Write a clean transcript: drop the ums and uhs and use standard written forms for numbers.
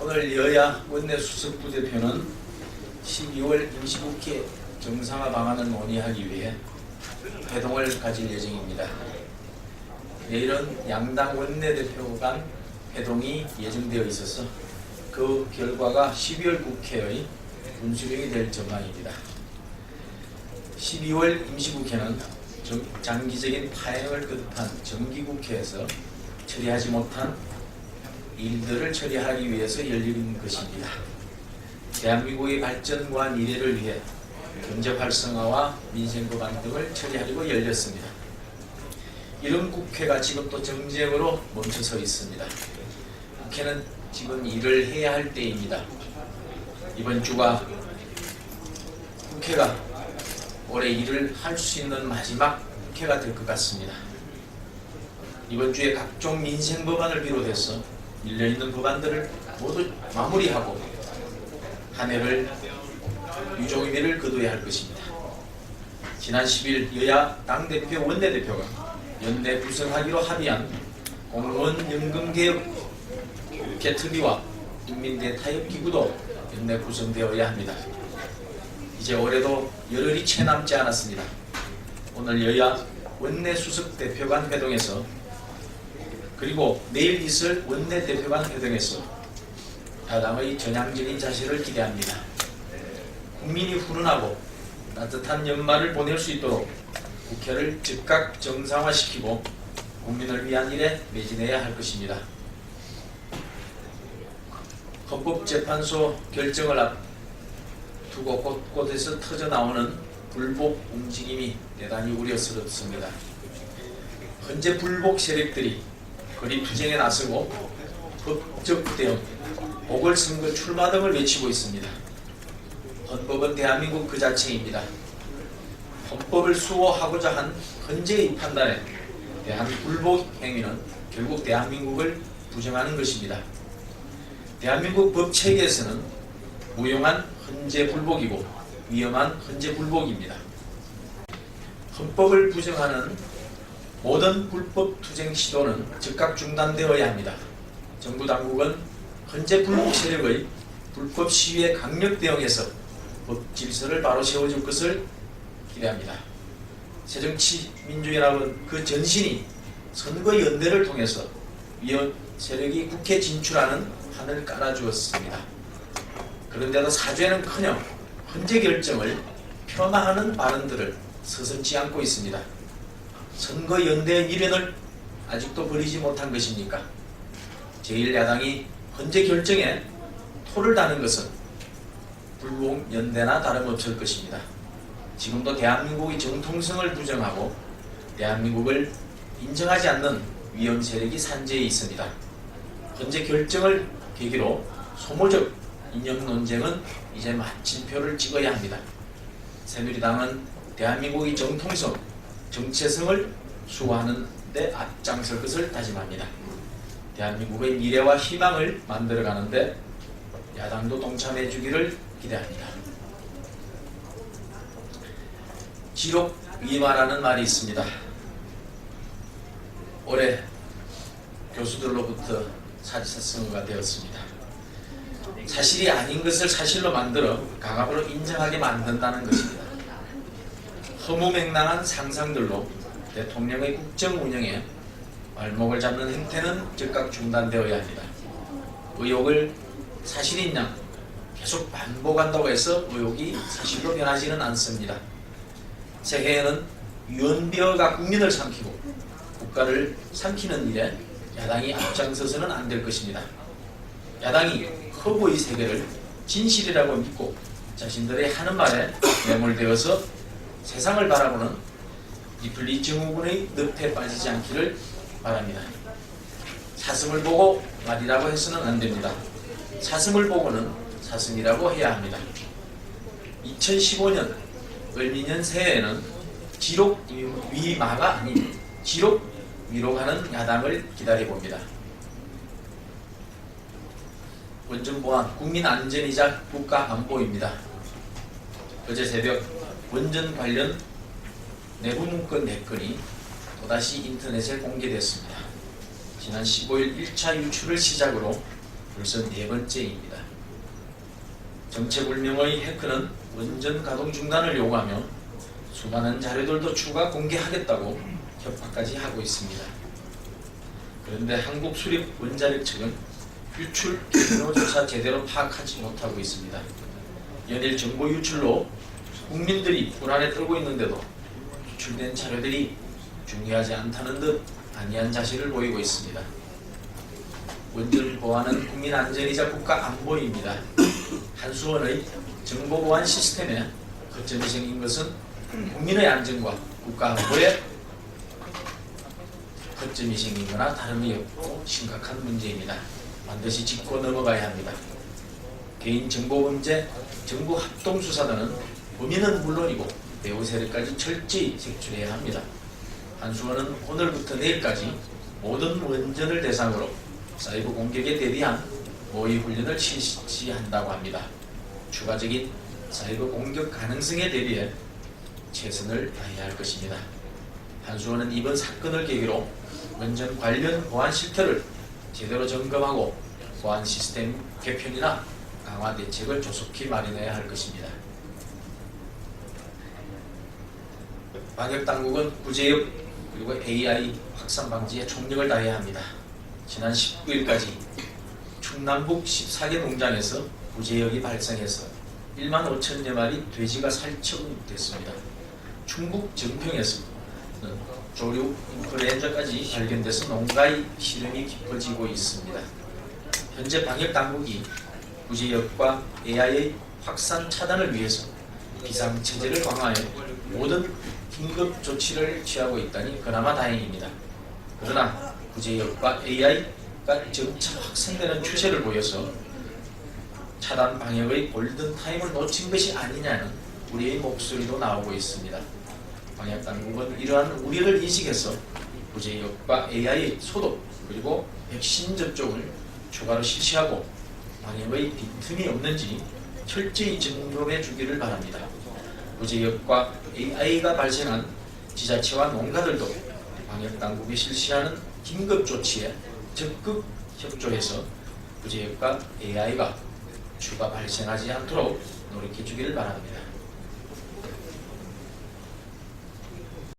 오늘 여야 원내 수석 부대표는 12월 임시국회 정상화 방안을 논의하기 위해 회동을 가질 예정입니다. 내일은 양당 원내대표 간 회동이 예정되어 있어서 그 결과가 12월 국회의 분수령이 될 전망입니다. 12월 임시국회는 장기적인 파행을 거듭한 정기국회에서 처리하지 못한 일들을 처리하기 위해서 열리는 것입니다. 대한민국의 발전과 미래를 위해 경제 활성화와 민생 법안 등을 처리하려고 열렸습니다. 이런 국회가 지금 또 정쟁으로 멈춰서 있습니다. 국회는 지금 일을 해야 할 때입니다. 이번 주가 국회가 올해 일을 할 수 있는 마지막 국회가 될 것 같습니다. 이번 주에 각종 민생 법안을 비롯해서 밀려있는 법안들을 모두 마무리하고 한 해를 유종의미를 거둬야 할 것입니다. 지난 10일 여야 당대표 원내대표가 연내 구성하기로 합의한 공무원 연금개혁 국회특위와 국민대타협기구도 연내 구성되어야 합니다. 이제 올해도 열흘이 채 남지 않았습니다. 오늘 여야 원내 수석 대표 간 회동에서 그리고 내일 있을 원내 대표 간 회동에서 야당의 전향적인 자세를 기대합니다. 국민이 훈훈하고 따뜻한 연말을 보낼 수 있도록 국회를 즉각 정상화시키고 국민을 위한 일에 매진해야 할 것입니다. 헌법재판소 결정을 앞두고 곳곳에서 터져나오는 불복 움직임이 대단히 우려스럽습니다. 현재 불복 세력들이 거리투쟁에 나서고 법적 대응, 보궐선거 출마 등을 외치고 있습니다. 헌법은 대한민국 그 자체입니다. 헌법을 수호하고자 한 헌재의 판단에 대한 불복 행위는 결국 대한민국을 부정하는 것입니다. 대한민국 법체계에서는 무용한 헌재 불복이고 위험한 헌재 불복입니다. 헌법을 부정하는 모든 불법 투쟁 시도는 즉각 중단되어야 합니다. 정부 당국은 헌재 불복 세력의 불법 시위에 강력 대응해서 법 질서를 바로 세워줄 것을 기대합니다. 새정치민주연합은 그 전신이 선거연대를 통해서 위헌 세력이 국회 진출하는 판을 깔아주었습니다. 그런데도 사죄는커녕 헌재 결정을 폄하하는 발언들을 서슴지 않고 있습니다. 선거연대의 미련을 아직도 버리지 못한 것입니까? 제1야당이 헌재 결정에 토를 다는 것은 불복연대나 다름없을 것입니다. 지금도 대한민국의 정통성을 부정하고 대한민국을 인정하지 않는 위헌 세력이 산재해 있습니다. 헌재 결정을 계기로 소모적 이념 논쟁은 이제 마침표를 찍어야 합니다. 새누리당은 대한민국의 정통성, 정체성을 수호하는 데 앞장설 것을 다짐합니다. 대한민국의 미래와 희망을 만들어가는 데 야당도 동참해 주기를 기대합니다. 지록위마라는 말이 있습니다. 올해 교수들로부터 사지사성어가 되었습니다. 사실이 아닌 것을 사실로 만들어 강압으로 인정하게 만든다는 것입니다. 허무맹랑한 상상들로 대통령의 국정 운영에 발목을 잡는 행태는 즉각 중단되어야 합니다. 의혹을 사실인 양 계속 반복한다고 해서 의혹이 사실로 변하지는 않습니다. 새해에는 유언비어가 국민을 삼키고 국가를 삼키는 일에 야당이 앞장서서는 안 될 것입니다. 야당이 허구의 세계를 진실이라고 믿고 자신들의 하는 말에 매몰되어서 세상을 바라보는 이플리 증후군의 늪에 빠지지 않기를 바랍니다. 사슴을 보고 말이라고 해서는 안 됩니다. 사슴을 보고는 사슴이라고 해야 합니다. 2015년 을미년 새해에는 지록 위마가 아닌 지록 위로 가는 야당을 기다려봅니다. 원전보안 국민안전이자 국가안보입니다. 어제 새벽 원전 관련 내부 문건 4건이 또다시 인터넷에 공개됐습니다. 지난 15일 1차 유출을 시작으로 벌써 4번째입니다. 정체불명의 해커는 원전 가동 중단을 요구하며 수많은 자료들도 추가 공개하겠다고 협박까지 하고 있습니다. 그런데 한국수립원자력 측은 유출 경로조차 제대로 파악하지 못하고 있습니다. 연일 정보 유출로 국민들이 불안에 떨고 있는데도 유출된 자료들이 중요하지 않다는 듯 안이한 자세를 보이고 있습니다. 원전 보안은 국민 안전이자 국가 안보입니다. 한수원의 정보 보안 시스템에 거점이 생긴 것은 국민의 안전과 국가 안보에 거점이 생긴 거나 다름이 없고 심각한 문제입니다. 반드시 짚고 넘어가야 합니다. 개인정보범죄 정보합동수사단은 범인은 물론이고 배후 세력까지 철저히 색출해야 합니다. 한수원은 오늘부터 내일까지 모든 원전을 대상으로 사이버 공격에 대비한 모의 훈련을 실시한다고 합니다. 추가적인 사이버 공격 가능성에 대비해 최선을 다해야 할 것입니다. 한수원은 이번 사건을 계기로 원전 관련 보안 실태를 제대로 점검하고 보안 시스템 개편이나 강화 대책을 조속히 마련해야 할 것입니다. 방역당국은 구제역 그리고 AI 확산 방지에 총력을 다해야 합니다. 지난 19일까지 충남북 14개 농장에서 구제역이 발생해서 1만 5천여 마리 돼지가 살처분됐습니다. 충북 정평에서는 조류 인플루엔자까지 발견돼서 농가의 시름이 깊어지고 있습니다. 현재 방역당국이 구제역과 AI의 확산 차단을 위해서 비상체제를 강화해 모든 긴급 조치를 취하고 있다니 그나마 다행입니다. 그러나 구제역과 AI가 점차 확산되는 추세를 보여서 차단 방역의 골든타임을 놓친 것이 아니냐는 우리의 목소리도 나오고 있습니다. 방역당국은 이러한 우려를 인식해서 구제역과 AI의 소독 그리고 백신 접종을 추가로 실시하고 방역의 빈틈이 없는지 철저히 점검해 주기를 바랍니다. 구제역과 AI가 발생한 지자체와 농가들도 방역당국이 실시하는 긴급조치에 적극 협조해서 구제역과 AI가 추가 발생하지 않도록 노력해 주기를 바랍니다.